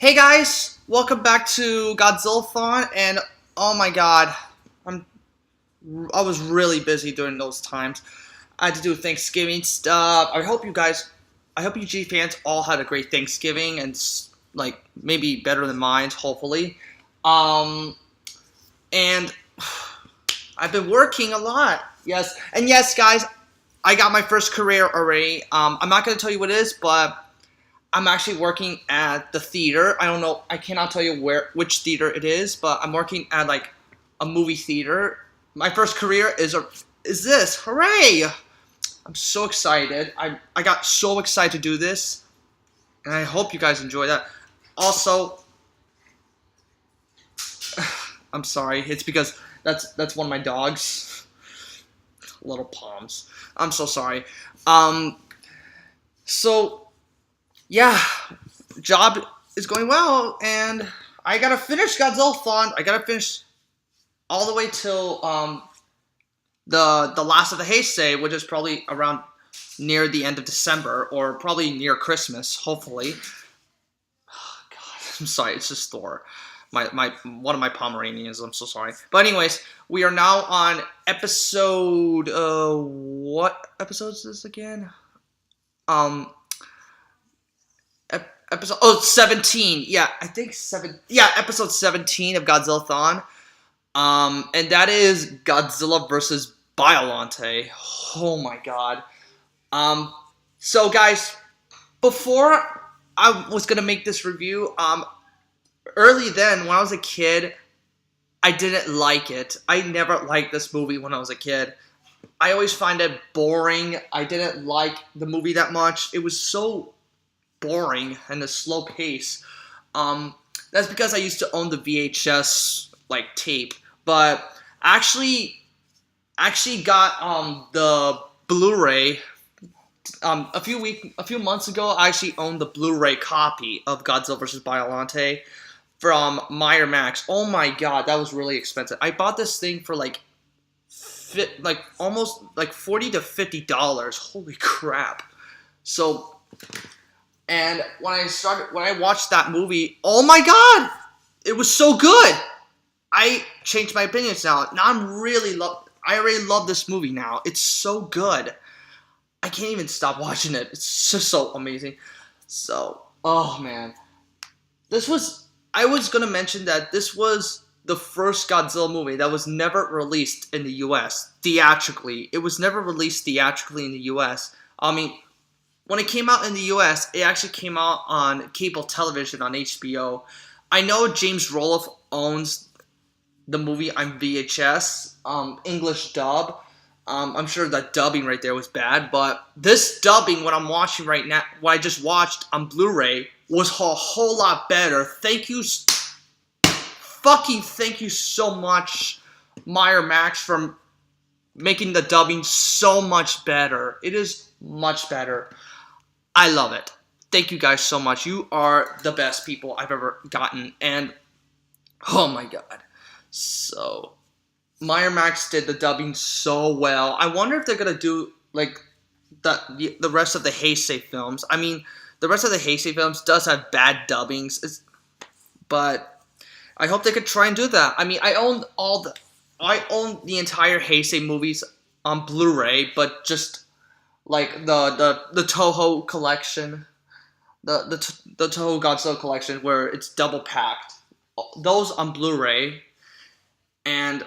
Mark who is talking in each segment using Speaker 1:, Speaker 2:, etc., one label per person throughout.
Speaker 1: Hey guys, welcome back to Godzillathon, and oh my god, I was really busy during those times. I had to do Thanksgiving stuff. I hope you G fans all had a great Thanksgiving and like maybe better than mine, hopefully. Um, and I've been working a lot. Yes, and yes, guys, I got my first career already. I'm not gonna tell you what it is, but I'm actually working at the theater. I don't know. I cannot tell you which theater it is, but I'm working at like a movie theater. My first career is this. Hooray! I'm so excited. I got so excited to do this, and I hope you guys enjoy that. Also, I'm sorry. It's because that's one of my dogs. Little Palms. I'm so sorry. Um. So. Yeah, job is going well, and I gotta finish Godzillathon. I gotta finish all the way till the last of the Heisei, which is probably around near the end of December or probably near Christmas, hopefully. Oh, God, I'm sorry, it's just Thor. My one of my Pomeranians. I'm so sorry. But anyways, we are now on episode. What episode is this again? Episode 17. Yeah, I think episode 17 of Godzillathon. And that is Godzilla versus Biollante. Oh my god. So guys, before I was gonna make this review, early then when I was a kid, I didn't like it. I never liked this movie when I was a kid. I always find it boring. I didn't like the movie that much. It was so boring and a slow pace. That's because I used to own the VHS like tape, but actually got the Blu-ray a few months ago. I actually owned the Blu-ray copy of Godzilla vs. Biollante from Max. Oh my god, that was really expensive. I bought this thing for like almost like $40 to $50. Holy crap. So, and when I watched that movie, oh my god, it was so good. I changed my opinions now. Now I already love this movie now. It's so good. I can't even stop watching it. It's just so amazing. So, oh man. I was gonna mention that this was the first Godzilla movie that was never released in the US theatrically. It was never released theatrically in the US. I mean, when it came out in the US, it actually came out on cable television on HBO. I know James Roloff owns the movie on VHS, English dub. I'm sure that dubbing right there was bad, but this dubbing, what I'm watching right now, what I just watched on Blu-ray, was a whole lot better. Thank you so much, Max, for making the dubbing so much better. It is much better. I love it. Thank you guys so much. You are the best people I've ever gotten. And, oh my god. So, Max did the dubbing so well. I wonder if they're going to do, like, the rest of the Heisei films. I mean, the rest of the Heisei films does have bad dubbings. But I hope they could try and do that. I mean, I own the entire Heisei movies on Blu-ray, but just like the Toho collection, the Toho Godzilla collection, where it's double packed. Those on Blu-ray, and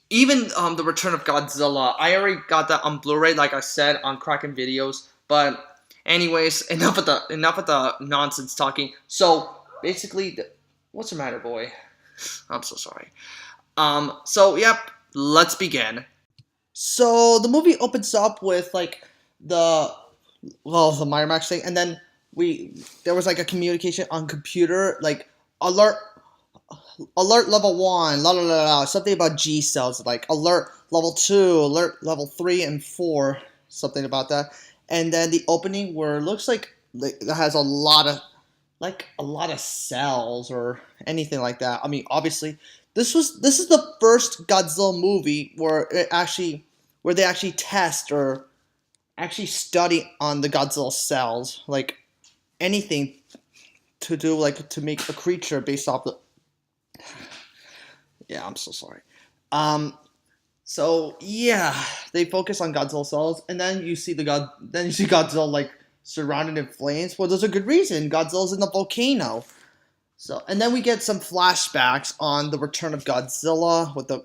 Speaker 1: even the Return of Godzilla, I already got that on Blu-ray, like I said, on Kraken Videos. But anyways, enough of the nonsense talking. So basically, what's the matter, boy? I'm so sorry. So yep, let's begin. So the movie opens up with like the Max thing, and then there was like a communication on computer, like alert level 1, la la la la, something about G cells, like alert level 2, alert level 3 and 4, something about that. And then the opening where it looks like it has a lot of cells or anything like that. I mean, obviously, this is the first Godzilla movie where they actually test or actually study on the Godzilla cells, like anything to do like to make a creature based off the. Yeah, I'm so sorry. So yeah, they focus on Godzilla cells, and then you see then you see Godzilla like surrounded in flames. Well, there's a good reason. Godzilla's in the volcano. So, and then we get some flashbacks on the return of Godzilla with the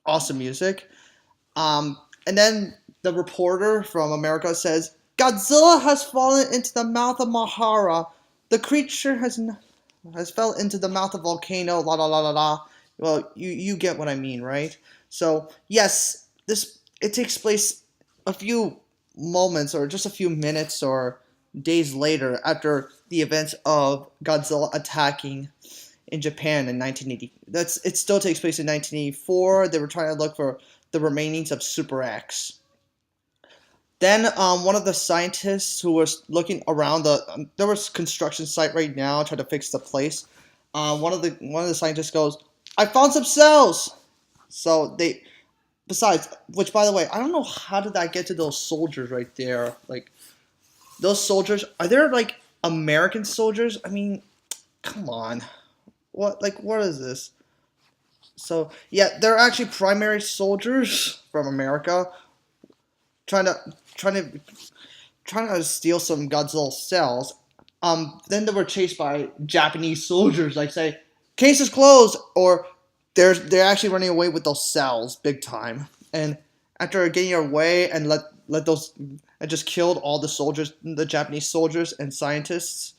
Speaker 1: awesome music. And then the reporter from America says, Godzilla has fallen into the mouth of Mahara. The creature has fell into the mouth of volcano, la la la la la. Well, you get what I mean, right? So, yes, it takes place a few moments or just a few minutes or days later after the events of Godzilla attacking in Japan in 1980. It still takes place in 1984. They were trying to look for the remainings of Super X. Then one of the scientists who was looking around there was construction site right now trying to fix the place. One of the scientists goes, "I found some cells." So which by the way, I don't know how did that get to those soldiers right there. Like those soldiers, are there like American soldiers? I mean, come on. What is this? So yeah, they're actually primary soldiers from America trying to steal some Godzilla cells. Then they were chased by Japanese soldiers, like say, "Case is closed," or they're actually running away with those cells big time. And after getting away and let those and just killed all the soldiers, the Japanese soldiers and scientists.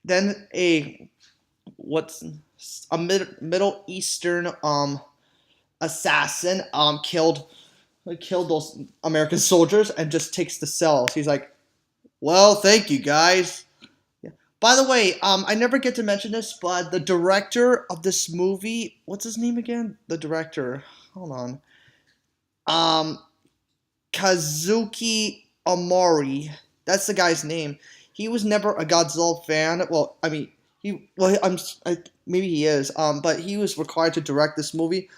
Speaker 1: Then a Middle Eastern assassin killed those American soldiers and just takes the cells. He's like, "Well, thank you guys." Yeah. By the way, I never get to mention this, but the director of this movie, what's his name again? The director, hold on, Kazuki Amori. That's the guy's name. He was never a Godzilla fan. Well, I mean, maybe he is. But he was required to direct this movie.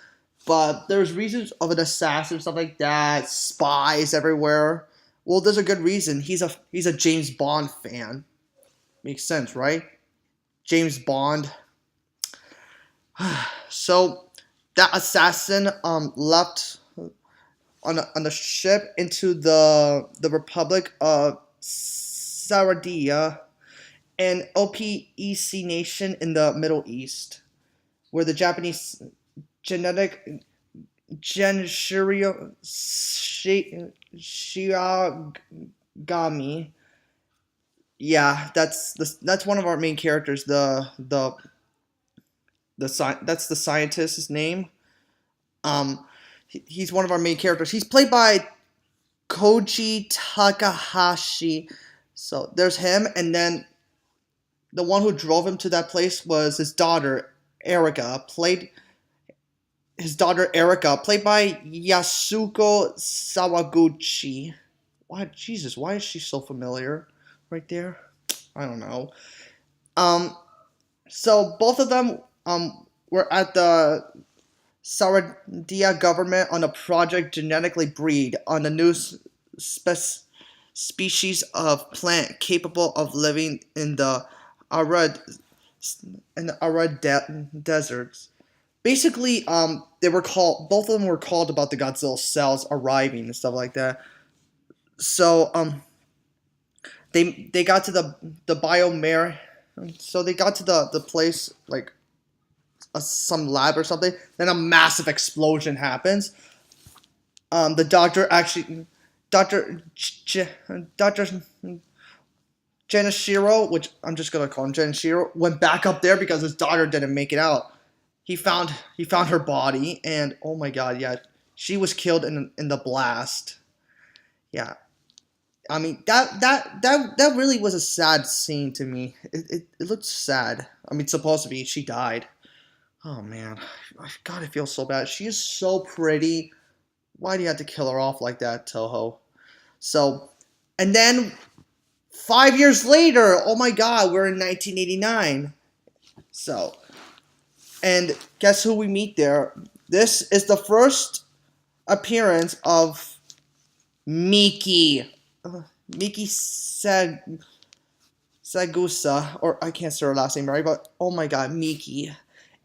Speaker 1: But there's reasons of an assassin, stuff like that, spies everywhere. Well, there's a good reason. He's a James Bond fan. Makes sense, right? James Bond. So that assassin left on a ship into the Republic of Sardinia, an OPEC nation in the Middle East, where the Japanese genetic Genshiro Shiagami. Yeah, that's one of our main characters. That's the scientist's name. He's one of our main characters. He's played by Koji Takahashi. So there's him, and then the one who drove him to that place was his daughter Erika, played by Yasuko Sawaguchi. Why is she so familiar right there? I don't know. So both of them were at the Sardinia government on a project genetically breed on a new species of plant capable of living in the arid deserts. Basically, both of them were called about the Godzilla cells arriving and stuff like that. So, they got to the biomare. So they got to the place like some lab or something. Then a massive explosion happens. The doctor Genshiro, which I'm just gonna call him Genshiro, went back up there because his daughter didn't make it out. He found her body, and oh my god, yeah, she was killed in the blast. Yeah, I mean that really was a sad scene to me. It looked sad. I mean, supposed to be. She died. Oh man, God, I feel so bad. She is so pretty. Why do you have to kill her off like that, Toho? So, and then 5 years later, oh my God, we're in 1989. So, and guess who we meet there? This is the first appearance of Miki. Miki Sagusa, or I can't say her last name right, but oh my god, Miki.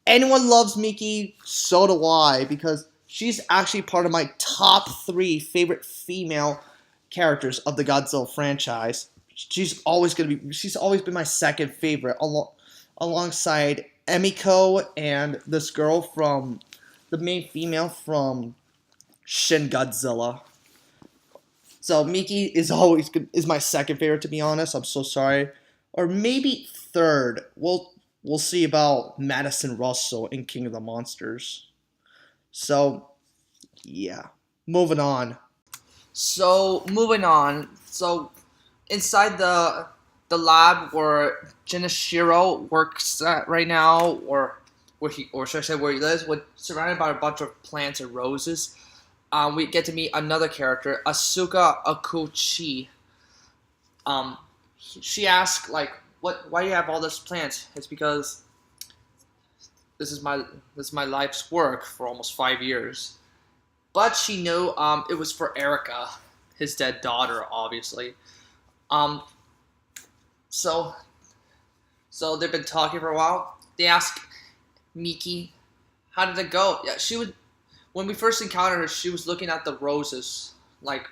Speaker 1: Anyone loves Miki, so do I, because she's actually part of my top 3 favorite female characters of the Godzilla franchise. She's always been my second favorite, alongside Emiko and this girl from the main female from Shin Godzilla. So Miki is my second favorite, to be honest. I'm so sorry, or maybe third. We'll see about Madison Russell in King of the Monsters. So yeah, moving on. So inside the lab where Jinichiro works at right now, or should I say where he lives, surrounded by a bunch of plants and roses. We get to meet another character, Asuka Akuchi. She asks, like, why do you have all these plants? It's because this is my life's work for almost 5 years. But she knew it was for Erica, his dead daughter, obviously. So they've been talking for a while. They ask Miki, how did it go? Yeah, when we first encountered her, she was looking at the roses, like,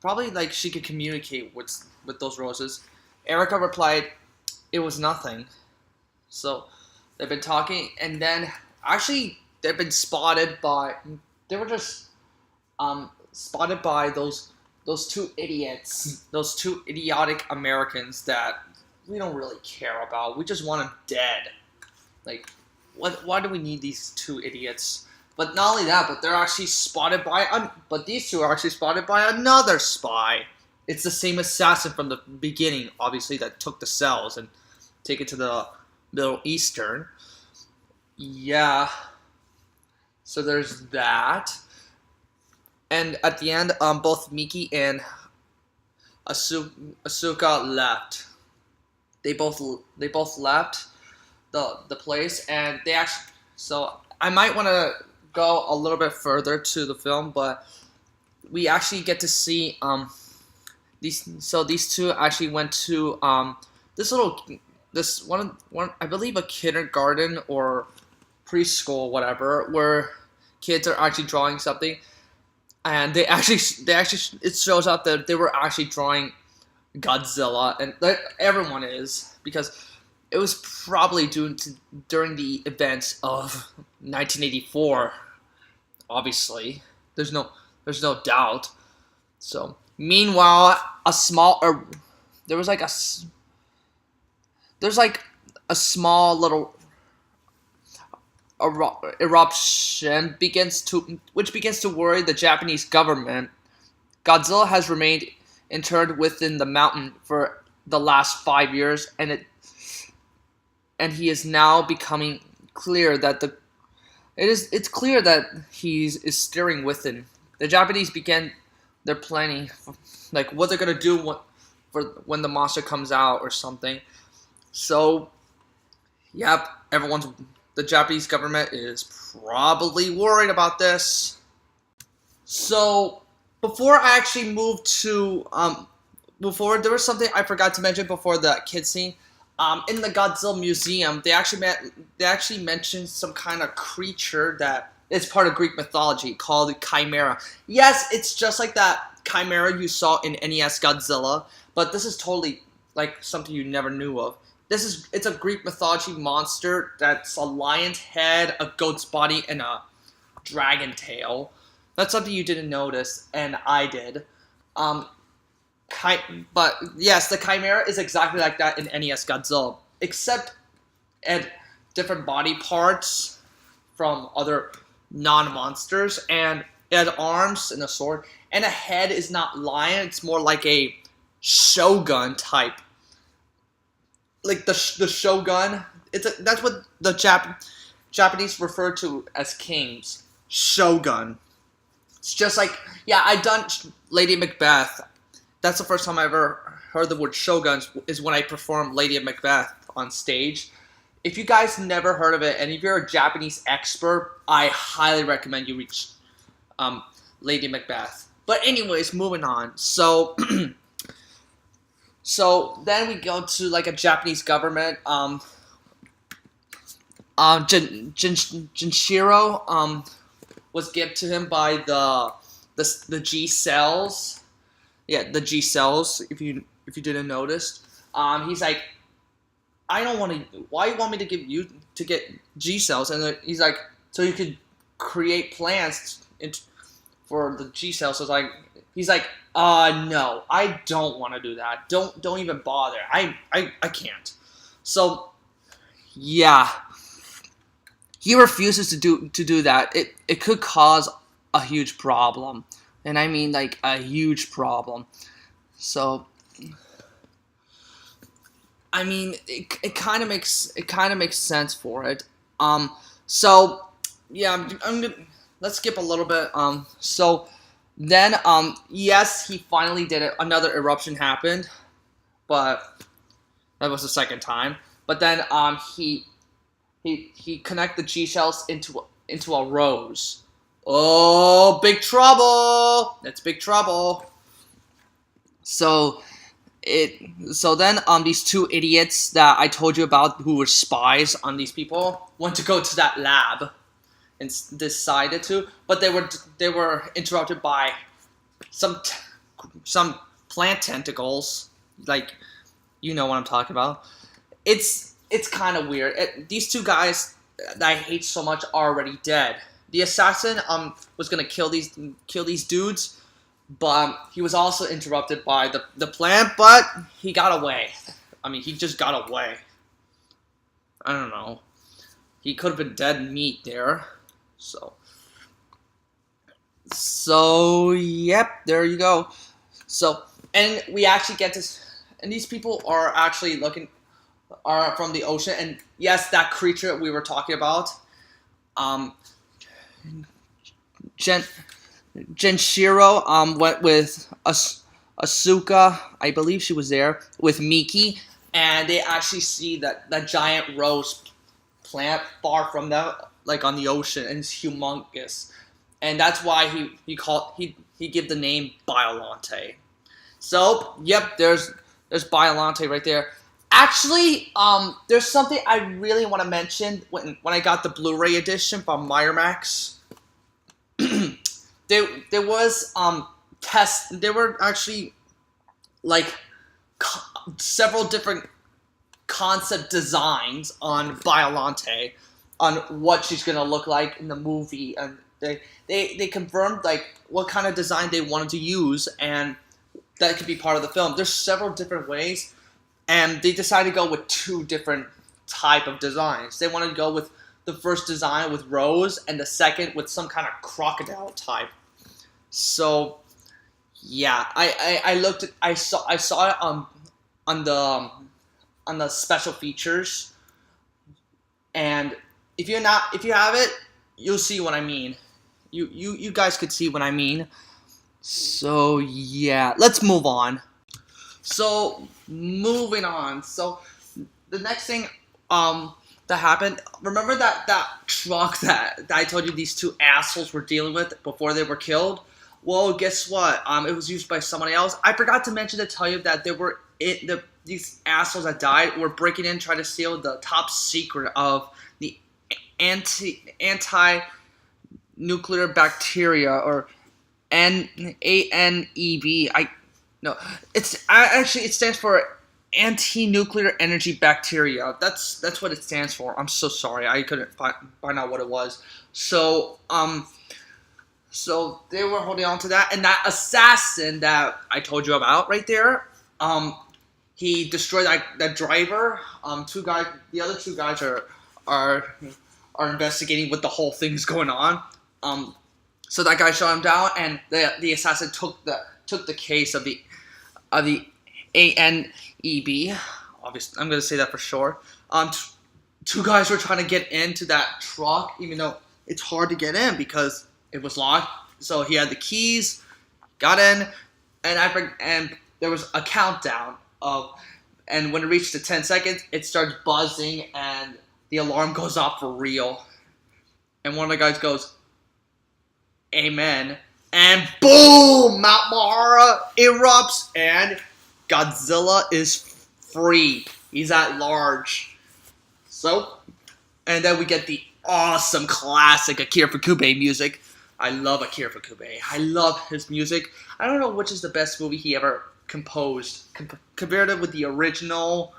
Speaker 1: probably like she could communicate with those roses. Erica replied, it was nothing. So they've been talking, and then actually they've been spotted by those two idiots, those two idiotic Americans that we don't really care about. We just want them dead. Like, why do we need these two idiots? But not only that, but they're actually spotted by but these two are actually spotted by another spy. It's the same assassin from the beginning, obviously, that took the cells and take it to the Middle Eastern. Yeah. So there's that. And at the end, both Miki and Asuka left. They both left the place, and they actually. So I might want to go a little bit further to the film, but we actually get to see these two actually went to this one I believe a kindergarten or preschool, whatever, where kids are actually drawing something, and they actually it shows out that they were actually drawing Godzilla, and everyone is, because it was probably during the events of 1984. Obviously, there's no doubt. So meanwhile, there's like a small little eruption which begins to worry the Japanese government. Godzilla has remained interned within the mountain for the last 5 years, and he is now becoming clear that it's clear that is steering within. The Japanese began their planning, like what they're gonna do when the monster comes out or something. So, yep, the Japanese government is probably worried about this. So, before I actually moved to before, there was something I forgot to mention before the kid scene. In the Godzilla Museum, they actually mentioned some kind of creature that is part of Greek mythology called Chimera. Yes, it's just like that Chimera you saw in NES Godzilla, but this is totally like something you never knew of. It's a Greek mythology monster that's a lion's head, a goat's body, and a dragon tail. That's something you didn't notice, and I did. But yes, the Chimera is exactly like that in NES Godzilla, except at different body parts from other non-monsters, and it had arms and a sword, and a head is not lion, it's more like a shogun type. Like the shogun, that's what the Japanese refer to as kings. Shogun. It's just like, yeah, I done Lady Macbeth. That's the first time I ever heard the word shogun, is when I performed Lady Macbeth on stage. If you guys never heard of it, and if you're a Japanese expert, I highly recommend you reach Lady Macbeth. But anyways, moving on. So So then we go to like a Japanese government. Jinshiro was given to him by the G cells. Yeah, the G cells. If you didn't notice, he's like, I don't want to. Why you want me to give you to get G cells? And he's like, so you could create plants for the G cells. So it's like, he's like, no, I don't want to do that. Don't even bother. I can't. So yeah, he refuses to do that. It could cause a huge problem, and I mean like a huge problem. So I mean it kind of makes sense for it. So yeah, I'm gonna let's skip a little bit. So then yes, he finally did it. Another eruption happened, but that was the second time. But then he connected the G shells into a rose. Oh, big trouble! That's big trouble. So then these two idiots that I told you about who were spies on these people went to go to that lab and decided to, but they were interrupted by some plant tentacles, like you know what I'm talking about. It's kind of weird. These two guys that I hate so much are already dead. The assassin was gonna kill these dudes, but he was also interrupted by the plant, but he got away. I mean, he just got away. I don't know. He could have been dead meat there. So yep, there you go. So, and we actually get this, and these people are actually are from the ocean, and yes, that creature we were talking about, Genshiro went with Asuka, I believe she was there, with Miki, and they actually see that giant rose plant far from them, like on the ocean, and it's humongous. And that's why he gave the name Biollante. So, yep, there's Biollante right there. Actually, there's something I really want to mention when I got the Blu-ray edition from Miramax. there was there were actually like several different concept designs on Biollante on what she's gonna look like in the movie, and they confirmed like what kind of design they wanted to use, and that could be part of the film. There's several different ways, and they decided to go with two different type of designs. They wanted to go with the first design with Rose, and the second with some kind of crocodile type. So yeah, I saw it on the special features, and if you have it, you'll see what I mean. You guys could see what I mean. So yeah, let's move on. So moving on. So the next thing that happened. Remember that truck that I told you these two assholes were dealing with before they were killed? Well, guess what? It was used by someone else. I forgot to mention to tell you that these assholes that died were breaking in, trying to steal the top secret of the anti-nuclear bacteria, or ANEB. It stands for anti-nuclear energy bacteria. That's what it stands for. I'm so sorry, I couldn't find out what it was. So they were holding on to that, and that assassin that I told you about right there, he destroyed that driver. The other two guys are investigating what the whole thing's going on. So that guy shot him down, and the assassin took the case of the ANEB. Obviously, I'm gonna say that for sure. Two guys were trying to get into that truck, even though it's hard to get in because it was locked. So he had the keys, got in, and there was a countdown and when it reached the 10 seconds, it starts buzzing and the alarm goes off for real. And one of the guys goes, "Amen." And boom! Mount Mahara erupts and Godzilla is free. He's at large. So, and then we get the awesome classic Akira Ifukube music. I love Akira Ifukube. I love his music. I don't know which is the best movie he ever composed. Compared it with the original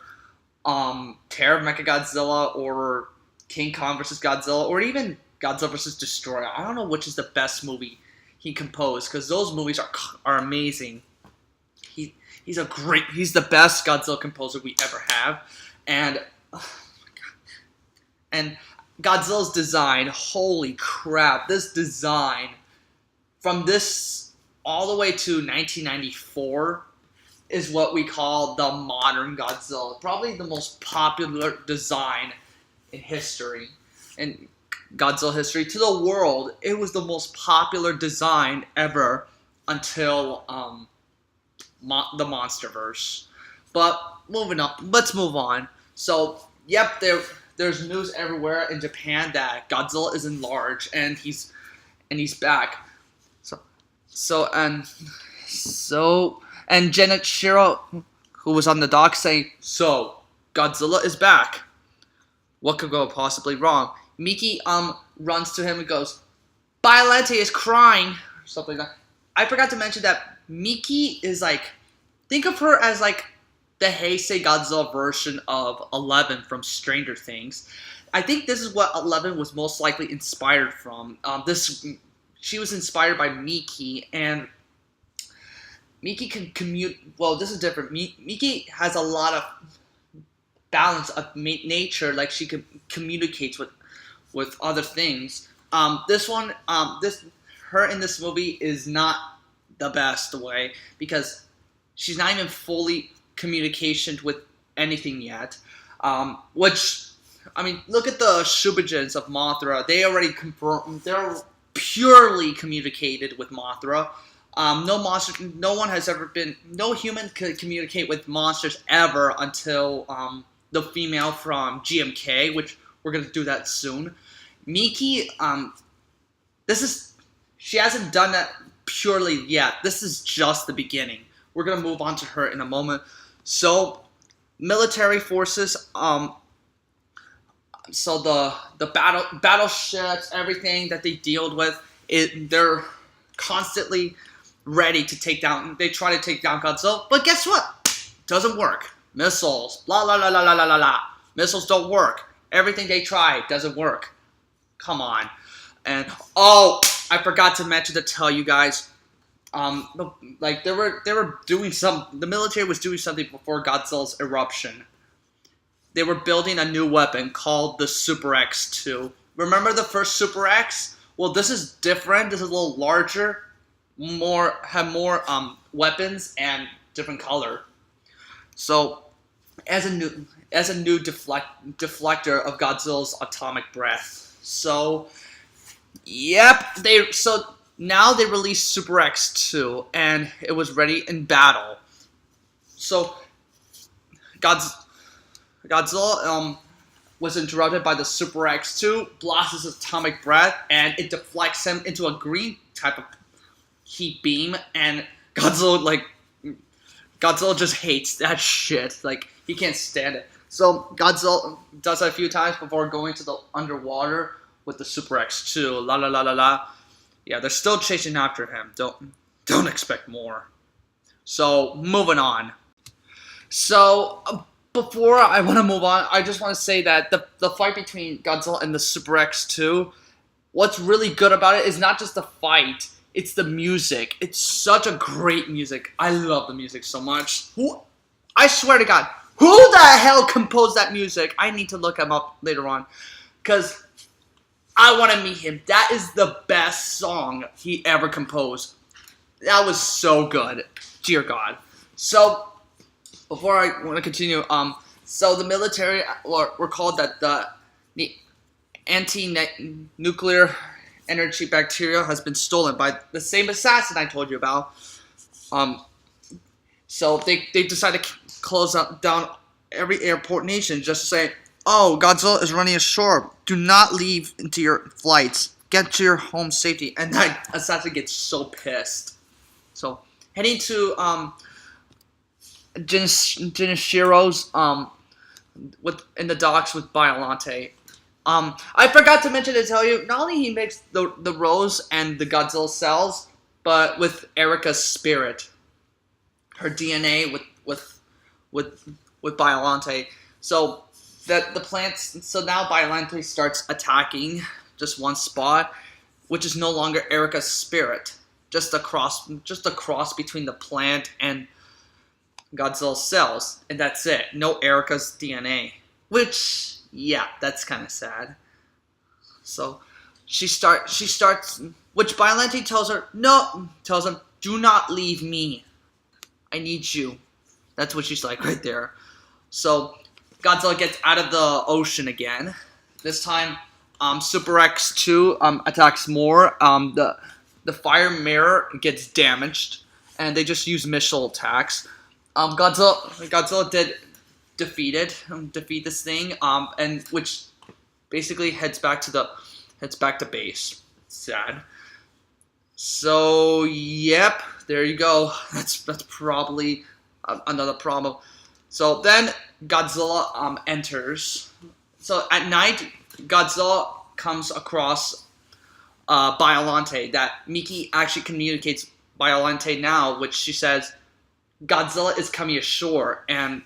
Speaker 1: Terror of Mechagodzilla or King Kong vs. Godzilla or even Godzilla vs. Destroyer. I don't know which is the best movie he composed because those movies are amazing. He's the best Godzilla composer we ever have, and Godzilla's design, holy crap, this design from this all the way to 1994 is what we call the modern Godzilla, probably the most popular design in history, in Godzilla history. To the world, it was the most popular design ever until the Monsterverse. But moving on, let's move on. So, yep, there's news everywhere in Japan that Godzilla is enlarged and he's back. And Janet Shiro, who was on the dock, saying, "So Godzilla is back. What could go possibly wrong?" Miki runs to him and goes, "Biollante is crying," or something like that. I forgot to mention that Miki is like, think of her as like the Heisei Godzilla version of 11 from Stranger Things. I think this is what 11 was most likely inspired from. She was inspired by Miki, and Miki can commute. Well, this is different. Miki has a lot of balance of nature, like she can communicates with other things. Her in this movie is not the best way because she's not even fully communication with anything yet. Which, I mean, look at the Shubijins of Mothra. They already confirmed they're purely communicated with Mothra. No human could communicate with monsters ever until the female from GMK, which we're gonna do that soon. Miki, she hasn't done that purely yet. This is just the beginning. We're gonna move on to her in a moment. So, military forces, so the battleships, everything that they deal with, they're constantly ready to take down. They try to take down Godzilla, but guess what? Doesn't work. Missiles, blah blah blah blah blah blah blah. Missiles don't work. Everything they try doesn't work. Come on. And I forgot to mention to tell you guys. Like they were doing the military was doing something before Godzilla's eruption. They were building a new weapon called the Super X2. Remember the first Super X? Well, this is different. This is a little larger, have more weapons and different color. So, as a new deflector of Godzilla's atomic breath. So, yep, now they released Super X2, and it was ready in battle. So, Godzilla was interrupted by the Super X2, blasts his atomic breath, and it deflects him into a green type of heat beam, and Godzilla just hates that shit. Like, he can't stand it. So, Godzilla does that a few times before going to the underwater with the Super X2. La la la la la. Yeah, they're still chasing after him. Don't expect more. So, moving on. So, before I want to move on, I just want to say that the fight between Godzilla and the Super X2, what's really good about it is not just the fight, it's the music. It's such a great music. I love the music so much. I swear to God, who the hell composed that music? I need to look him up later on, because I want to meet him. That is the best song he ever composed. That was so good. Dear God. So, before I want to continue, so the military were called that the anti-nuclear energy bacteria has been stolen by the same assassin I told you about. So they decided to close down every airport nation, just saying, "Oh, Godzilla is running ashore. Do not leave into your flights. Get to your home safety." And that assassin gets so pissed. So heading to Genichiro's with in the docks with Biollante. I forgot to mention to tell you, not only he makes the rose and the Godzilla cells, but with Erica's spirit, her DNA with Biollante. So that the plants. So now Biollante starts attacking just one spot, which is no longer Erica's spirit. Just a cross between the plant and Godzilla's cells, and that's it. No Erica's DNA. Which, yeah, that's kind of sad. So she starts, which Biollante tells him, do not leave me. I need you. That's what she's like right there. So Godzilla gets out of the ocean again. This time, Super X2 attacks more. The fire mirror gets damaged, and they just use missile attacks. Godzilla did defeat this thing, and which basically heads back to base. Sad. So yep, there you go. That's probably another problem. So then Godzilla enters. So at night, Godzilla comes across Biollante. That Miki actually communicates Biollante now, which she says Godzilla is coming ashore, and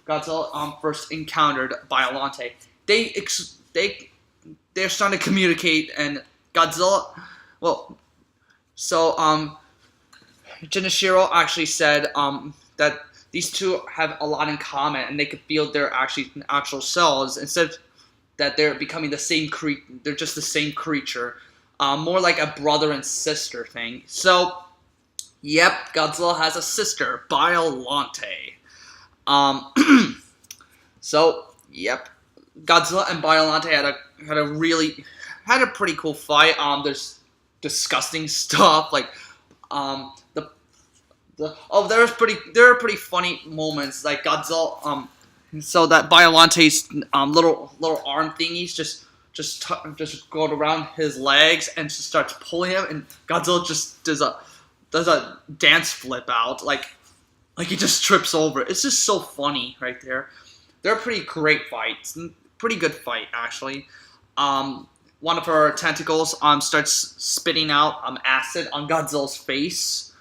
Speaker 1: Godzilla first encountered Biollante. They're starting to communicate, and Godzilla, Genichiro actually said that these two have a lot in common, and they could feel their actual selves instead of that they're becoming the same they're just the same creature, more like a brother and sister thing. So. Yep, Godzilla has a sister, Biollante. So yep, Godzilla and Biollante had a pretty cool fight. There's disgusting stuff like there are pretty funny moments like Godzilla so that Biollante's little arm thingies just go around his legs and just starts pulling him, and Godzilla just does a dance flip out, like he just trips over. It's just so funny right there. They're pretty great fights. Pretty good fight, actually. One of her tentacles starts spitting out acid on Godzilla's face.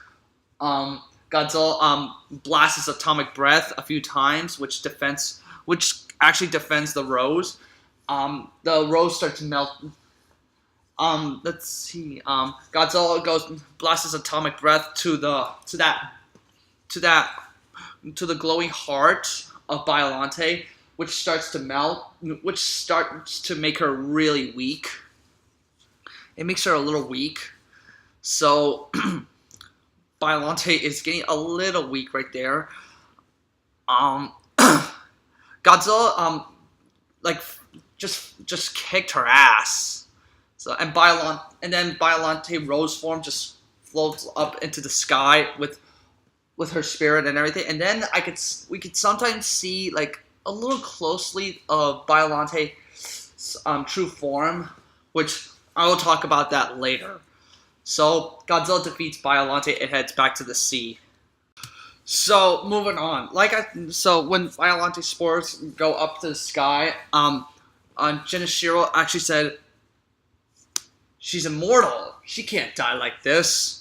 Speaker 1: Godzilla blasts his atomic breath a few times, which actually defends the rose. The rose starts to melt. Let's see. Godzilla blasts his atomic breath to the glowing heart of Biollante, which starts to melt, which starts to make her really weak. It makes her a little weak. So Biollante is getting a little weak right there. Godzilla just kicked her ass. So and then Biollante rose form just floats up into the sky with her spirit and everything. And then we could sometimes see like a little closely of Biollante's true form, which I will talk about that later. So Godzilla defeats Biollante and heads back to the sea. So moving on, so when Biollante spores go up to the sky, Genichiro actually said, she's immortal. She can't die like this.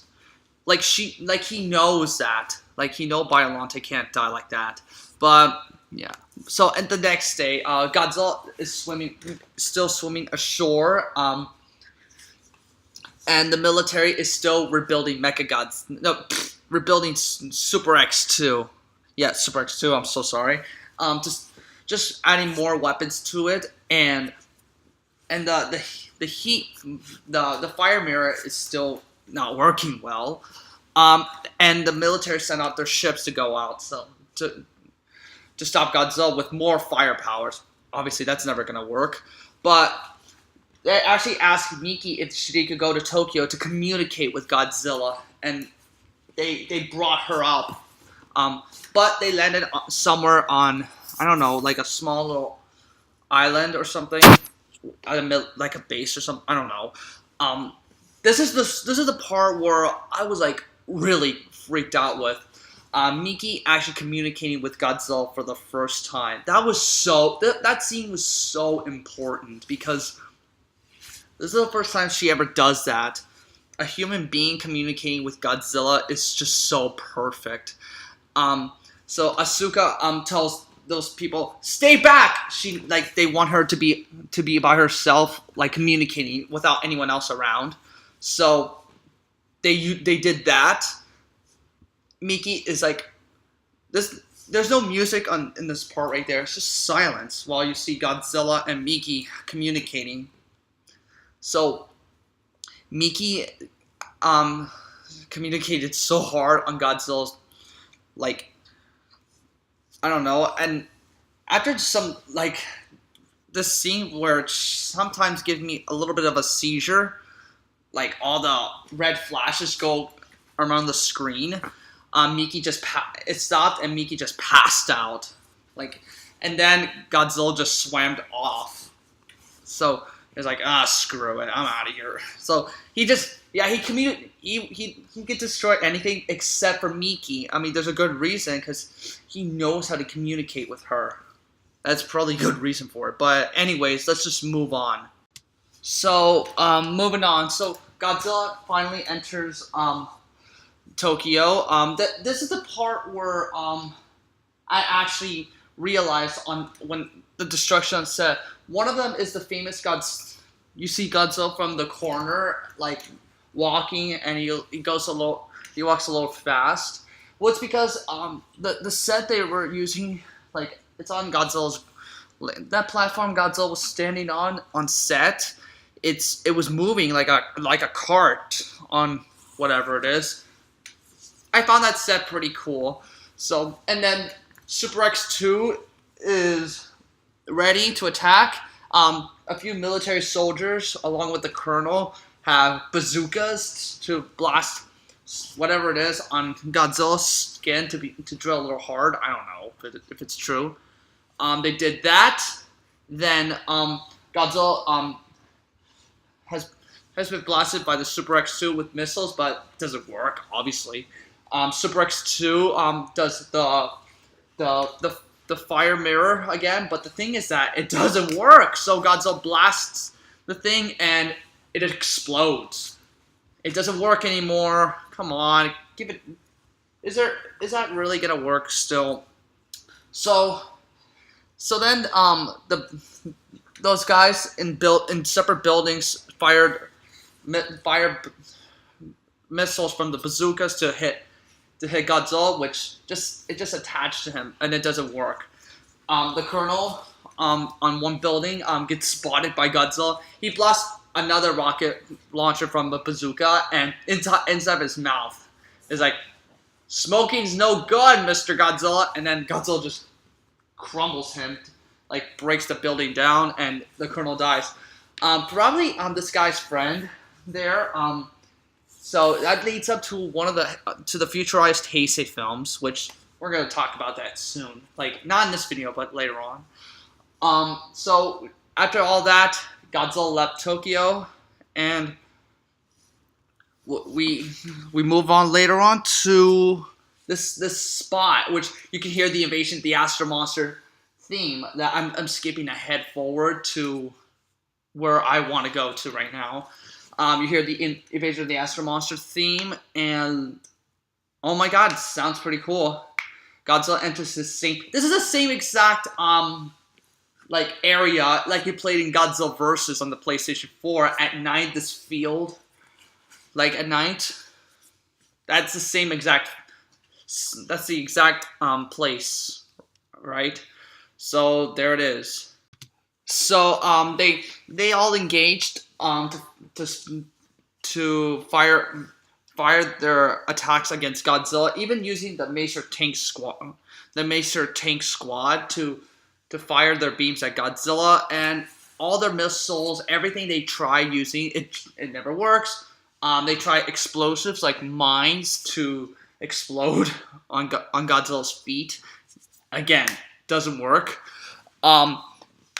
Speaker 1: He knows that. He knows Biollante can't die like that. But yeah. So and the next day, Godzilla is still swimming ashore. And the military is still rebuilding rebuilding Super X2. Yeah, Super X2. I'm so sorry. Just adding more weapons to it, and the heat, the fire mirror is still not working well, and the military sent out their ships to go out to stop Godzilla with more fire powers. Obviously, that's never gonna work, but they actually asked Miki if she could go to Tokyo to communicate with Godzilla, and they brought her up, but they landed somewhere on, I don't know, like a small little island or something. Like a base or something. I don't know. This is the part where I was like really freaked out with. Miki actually communicating with Godzilla for the first time. That scene was so important because this is the first time she ever does that. A human being communicating with Godzilla is just so perfect. So Asuka tells those people, "Stay back." They want her to be by herself, like communicating without anyone else around. So they did that. Miki is like, this. There's no music in this part right there. It's just silence while you see Godzilla and Miki communicating. So Miki communicated so hard on Godzilla's, like, I don't know, and after some, like, this scene where it sometimes gives me a little bit of a seizure, like all the red flashes go around the screen, Miki it stopped and Miki just passed out, like, and then Godzilla just swam off. So he's like, screw it, I'm out of here. So he can destroy anything except for Miki. I mean, there's a good reason, because he knows how to communicate with her. That's probably a good reason for it. But anyways, let's just move on. So, moving on. So, Godzilla finally enters Tokyo. This is the part where I actually realized when the destruction on set. One of them is the famous you see Godzilla from the corner, like, walking, and he walks a little fast. Well, it's because the set they were using, like, it's on Godzilla's, that platform Godzilla was standing on set. It was moving like a cart on whatever it is. I found that set pretty cool. So, and then Super X2 is ready to attack. A few military soldiers, along with the colonel, have bazookas to blast whatever it is on Godzilla's skin to drill a little hard. I don't know if it's true. They did that. Then Godzilla has been blasted by the Super X2 with missiles, but it doesn't work, obviously. Super X2 does the fire mirror again, but the thing is that it doesn't work. So Godzilla blasts the thing and it explodes. It doesn't work anymore. Come on, give it. Is that really gonna work still? So then those guys in separate buildings fired missiles from the bazookas to hit Godzilla, which just attached to him, and it doesn't work. The colonel on one building gets spotted by Godzilla. He blasts another rocket launcher from the bazooka, and inside of his mouth is like, "Smoking's no good, Mr. Godzilla," and then Godzilla just crumbles him, like breaks the building down, and the colonel dies. Probably this guy's friend there. So that leads up to the futurized Heisei films, which we're gonna talk about that soon. Like, not in this video, but later on. So after all that, Godzilla left Tokyo, and we move on later on to this spot, which you can hear the Invasion of the Astro Monster theme. That I'm skipping ahead forward to where I want to go to right now. You hear the Invasion of the Astro Monster theme, and oh my god, it sounds pretty cool. Godzilla enters this is the same exact like area like you played in Godzilla Versus on the PlayStation 4 at night. This field, like at night, that's the exact place, right? So there it is. So they all engaged to fire their attacks against Godzilla, even using the Maser Tank Squad to fire their beams at Godzilla, and all their missiles, everything they try using, it never works. They try explosives like mines to explode on Godzilla's feet. Again, doesn't work.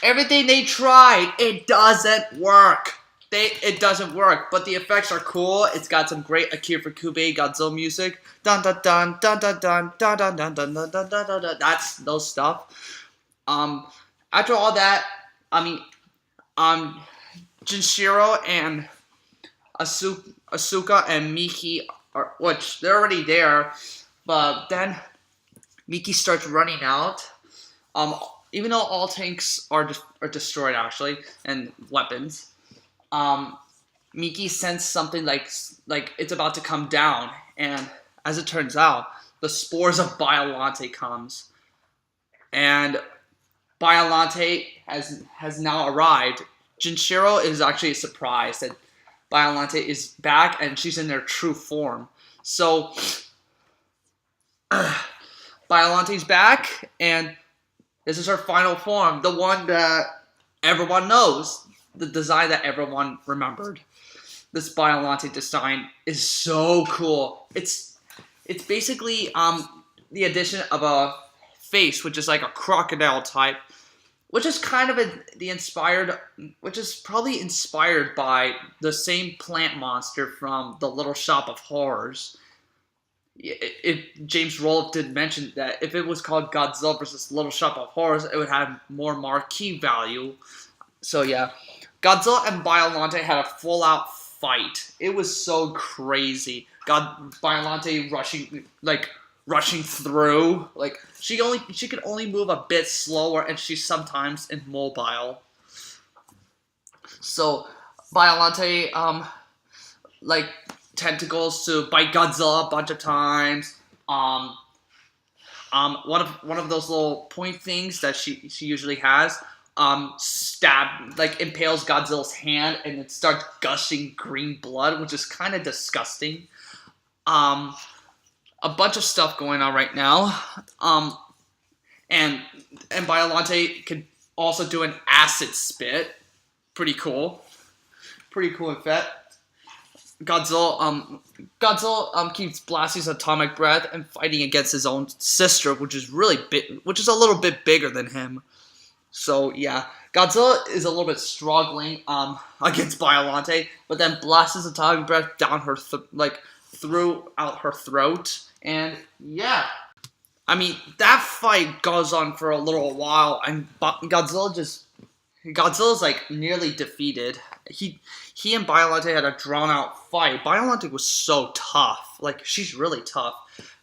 Speaker 1: Everything they tried, it doesn't work. it doesn't work, but the effects are cool. It's got some great Akira Ifukube Godzilla music. Dun dun dun dun dun dun dun dun dun dun dun dun dun dun. That's those stuff. After all that, I mean, Jinshiro and Asuka and Miki are, which they're already there, but then Miki starts running out. Even though all tanks are destroyed actually and weapons, Miki senses something like it's about to come down, and as it turns out, the spores of Biollante comes, and Biollante has now arrived. Jinshiro is actually surprised that Biollante is back and she's in their true form. So Biollante's back, and this is her final form, the one that everyone knows, the design that everyone remembered. This Biollante design is so cool. It's basically the addition of a face, which is like a crocodile type, which is kind of which is probably inspired by the same plant monster from the Little Shop of Horrors. James Roloff did mention that if it was called Godzilla vs. Little Shop of Horrors, it would have more marquee value. So yeah, Godzilla and Biollante had a full-out fight. It was so crazy. Biollante rushing through. Like she could only move a bit slower, and she's sometimes immobile. So Biollante tentacles to bite Godzilla a bunch of times. One of those little point things that she usually has impales Godzilla's hand, and it starts gushing green blood, which is kind of disgusting. A bunch of stuff going on right now. And Biollante can also do an acid spit. Pretty cool. Pretty cool effect. Godzilla keeps blasting his atomic breath and fighting against his own sister, which is a little bit bigger than him. So yeah, Godzilla is a little bit struggling against Biollante, but then blasts his atomic breath down her throughout her throat, and yeah, I mean that fight goes on for a little while, and Godzilla's like nearly defeated. He and Biollante had a drawn-out fight. Biollante was so tough. Like, she's really tough.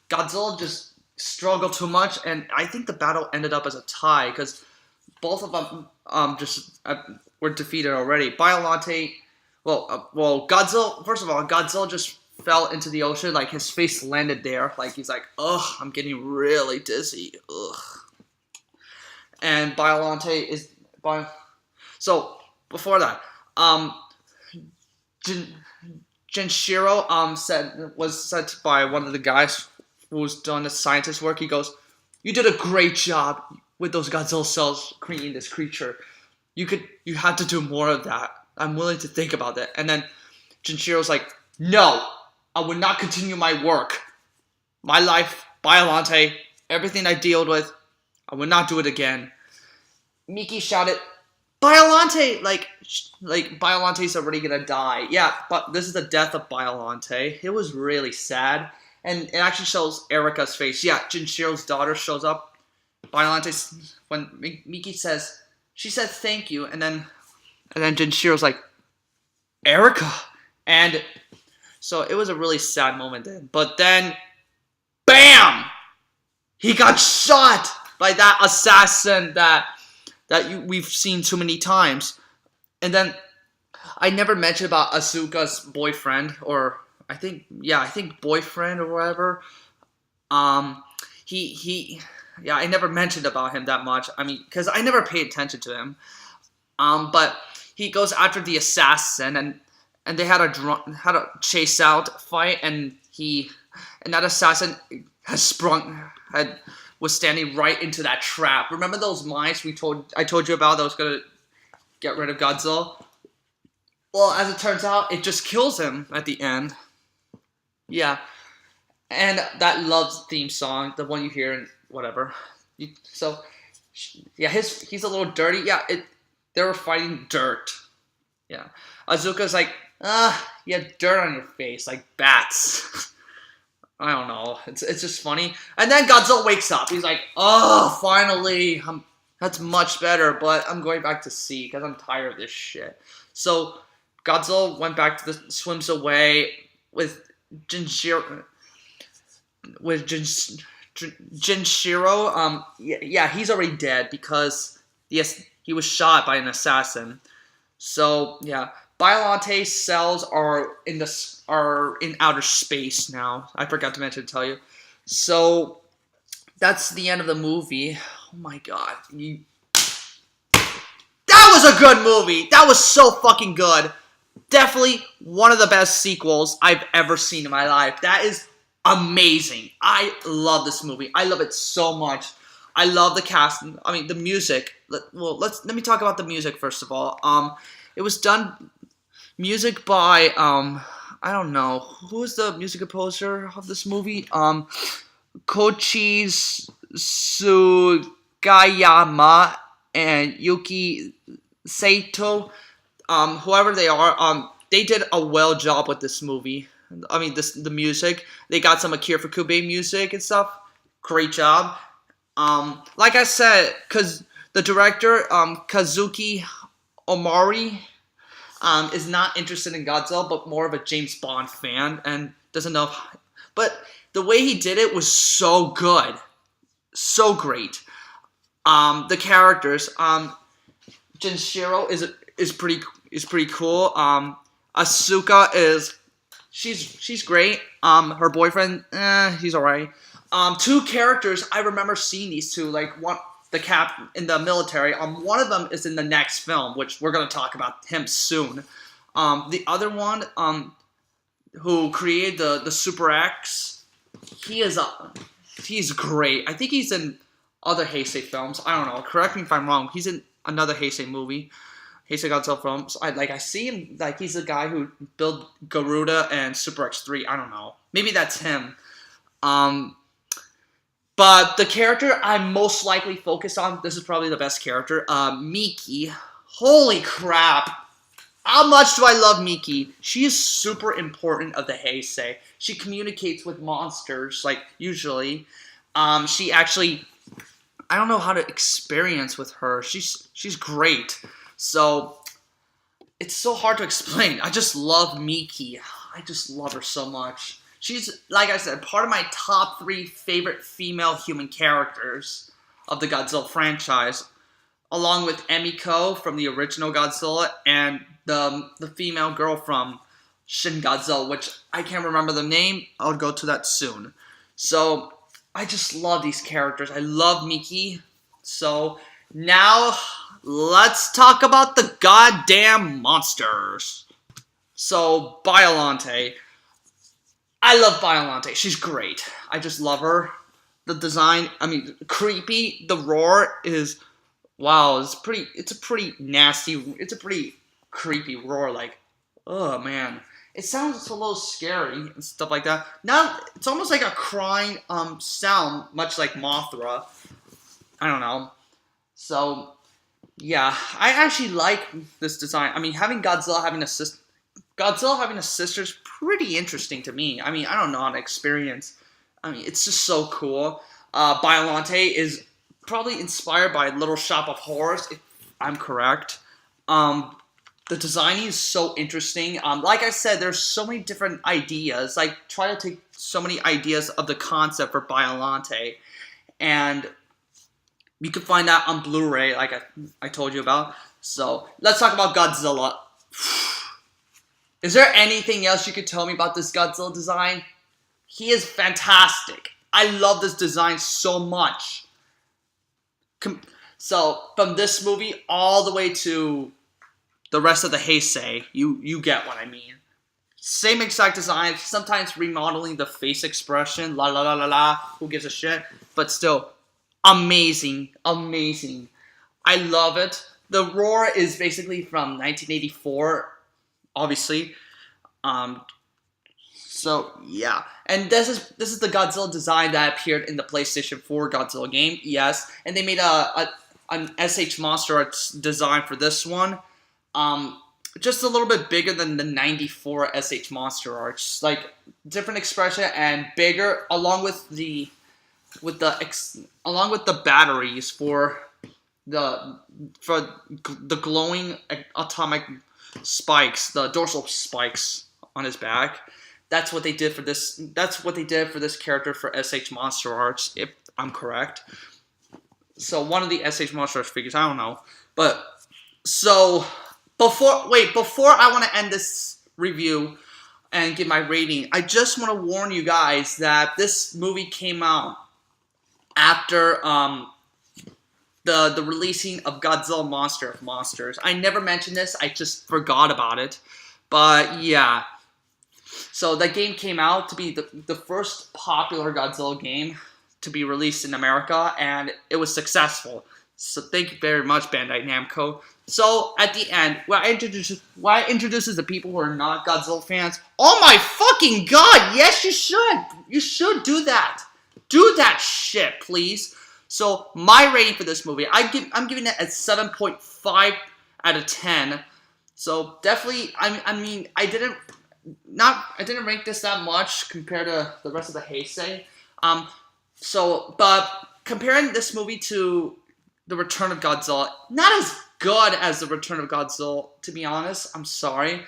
Speaker 1: Godzilla just struggled too much, and I think the battle ended up as a tie, because both of them were defeated already. Biollante, Godzilla, first of all, Godzilla just fell into the ocean. Like, his face landed there. Like, he's like, ugh, I'm getting really dizzy. Ugh. And Biollante is... So, before that, Jinshiro was said by one of the guys who was doing the scientist work. He goes, "You did a great job with those Godzilla cells creating this creature. You had to do more of that. I'm willing to think about that." And then Jinshiro's like, "No, I would not continue my work. My life, Biollante, everything I dealt with, I would not do it again." Miki shouted, "Biollante!" Like Biollante's already gonna die. Yeah, but this is the death of Biollante. It was really sad. And it actually shows Erika's face. Yeah, Jinshiro's daughter shows up. When Miki says, she said thank you, and then Jinshiro's like, "Erika!" And so it was a really sad moment then. But then, BAM! He got shot by that assassin that we've seen too many times. And then I never mentioned about Asuka's boyfriend, or I think boyfriend or whatever. I never mentioned about him that much. I mean, because I never paid attention to him. But he goes after the assassin, and they had a chase out fight, and that assassin was standing right into that trap. Remember those mines I told you about that was gonna get rid of Godzilla? Well, as it turns out, it just kills him at the end. Yeah. And that Love's theme song, the one you hear in whatever. He's a little dirty. Yeah, they were fighting dirt. Yeah. Azuka's like, you have dirt on your face, like bats. I don't know. It's just funny. And then Godzilla wakes up. He's like, oh, finally. That's much better, but I'm going back to sea because I'm tired of this shit. So Godzilla went back to swims away with Jinshiro. Jinshiro, yeah, he's already dead because, yes, he was shot by an assassin. So, yeah. Biollante cells are in outer space now. I forgot to tell you. So that's the end of the movie. Oh my god. That was a good movie. That was so fucking good. Definitely one of the best sequels I've ever seen in my life. That is amazing. I love this movie. I love it so much. I love the cast. I mean, the music. Let me talk about the music first of all. It was done music by I don't know who is the music composer of this movie. Koichi Sugiyama and Yuki Sato. Whoever they are, they did a well job with this movie. I mean, the music. They got some Akira Fukube music and stuff. Great job. Like I said, because the director, Kazuki Omari, is not interested in Godzilla, but more of a James Bond fan and doesn't know. But the way he did it was so good, so great. The characters, Jinshiro is pretty cool. Asuka she's great. Her boyfriend, he's alright. Two characters I remember seeing these two, like one. The cap in the military. One of them is in the next film, which we're gonna talk about him soon. The other one, who created the Super X, he's great. I think he's in other Heisei films. I don't know. Correct me if I'm wrong. He's in another Heisei movie, Heisei Godzilla films. I see him like he's the guy who built Garuda and Super X3. I don't know. Maybe that's him. But the character I'm most likely focused on, this is probably the best character, Miki. Holy crap. How much do I love Miki? She is super important of the Heisei. She communicates with monsters, like, usually. She actually, I don't know how to experience with her. She's great. So, it's so hard to explain. I just love Miki. I just love her so much. She's, like I said, part of my top 3 favorite female human characters of the Godzilla franchise, along with Emiko from the original Godzilla and the female girl from Shin Godzilla, which I can't remember the name. I'll go to that soon. So, I just love these characters. I love Miki. So, now, let's talk about the goddamn monsters. So, Biollante. I love Biollante. She's great. I just love her. The design, I mean, creepy. The roar is, wow, it's a pretty nasty, it's a pretty creepy roar. Like, oh man. It sounds a little scary and stuff like that. Now, it's almost like a crying sound, much like Mothra. I don't know. So, yeah. I actually like this design. I mean, having Godzilla having a sister is pretty interesting to me. I mean, I don't know how to experience. I mean, it's just so cool. Biollante is probably inspired by Little Shop of Horrors, if I'm correct. The designing is so interesting. Like I said, there's so many different ideas. I try to take so many ideas of the concept for Biollante. And you can find that on Blu-ray, like I told you about. So, let's talk about Godzilla. Is there anything else you could tell me about this Godzilla design? He is fantastic. I love this design so much. So, from this movie all the way to the rest of the Heisei, you get what I mean. Same exact design, sometimes remodeling the face expression, la la la la la, who gives a shit, but still, amazing, amazing. I love it. The roar is basically from 1984, obviously. So yeah, and this is the Godzilla design that appeared in the PlayStation 4 Godzilla game. Yes, and they made an SH Monster Arts design for this one. just a little bit bigger than the 94 SH Monster Arch. Like, different expression and bigger, along with the batteries for the glowing atomic spikes, the dorsal spikes on his back. That's what they did for this. That's what they did for this character for SH Monster Arch, if I'm correct. So one of the SH Monster Arch figures, I don't know, but so before I want to end this review and give my rating, I just want to warn you guys that this movie came out after the releasing of Godzilla Monster of Monsters. I never mentioned this, I just forgot about it. But yeah. So that game came out to be the first popular Godzilla game to be released in America, and it was successful. So thank you very much, Bandai Namco. So at the end, why I introduces the people who are not Godzilla fans. Oh my fucking god! Yes, you should. You should do that. Do that shit, please. So my rating for this movie, I'm giving it a 7.5 out of 10. So definitely, I mean, I didn't rank this that much compared to the rest of the Heisei. But comparing this movie to The Return of Godzilla, not as good as The Return of Godzilla, to be honest. I'm sorry,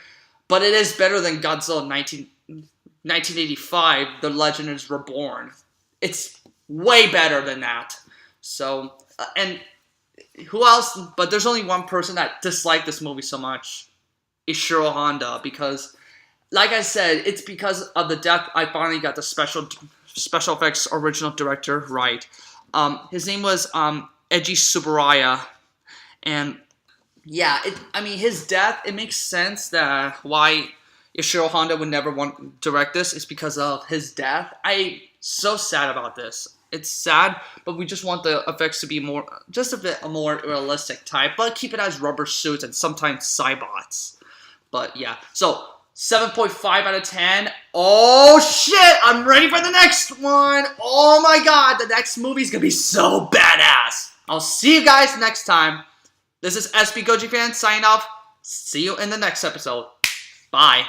Speaker 1: but it is better than Godzilla 1985. The Legend is Reborn. It's way better than that. So, and who else? But there's only one person that disliked this movie so much. Ishiro Honda, because, like I said, it's because of the death. I finally got the special effects original director right. His name was Eiji Tsuburaya, and yeah, I mean, his death. It makes sense that why Ishiro Honda would never want to direct this. It's because of his death. I'm so sad about this. It's sad, but we just want the effects to be just a bit more realistic type, but keep it as rubber suits and sometimes cybots. But yeah, so 7.5 out of 10. Oh shit, I'm ready for the next one. Oh my god, the next movie's gonna be so badass. I'll see you guys next time. This is SB Goji Fan signing off. See you in the next episode. Bye.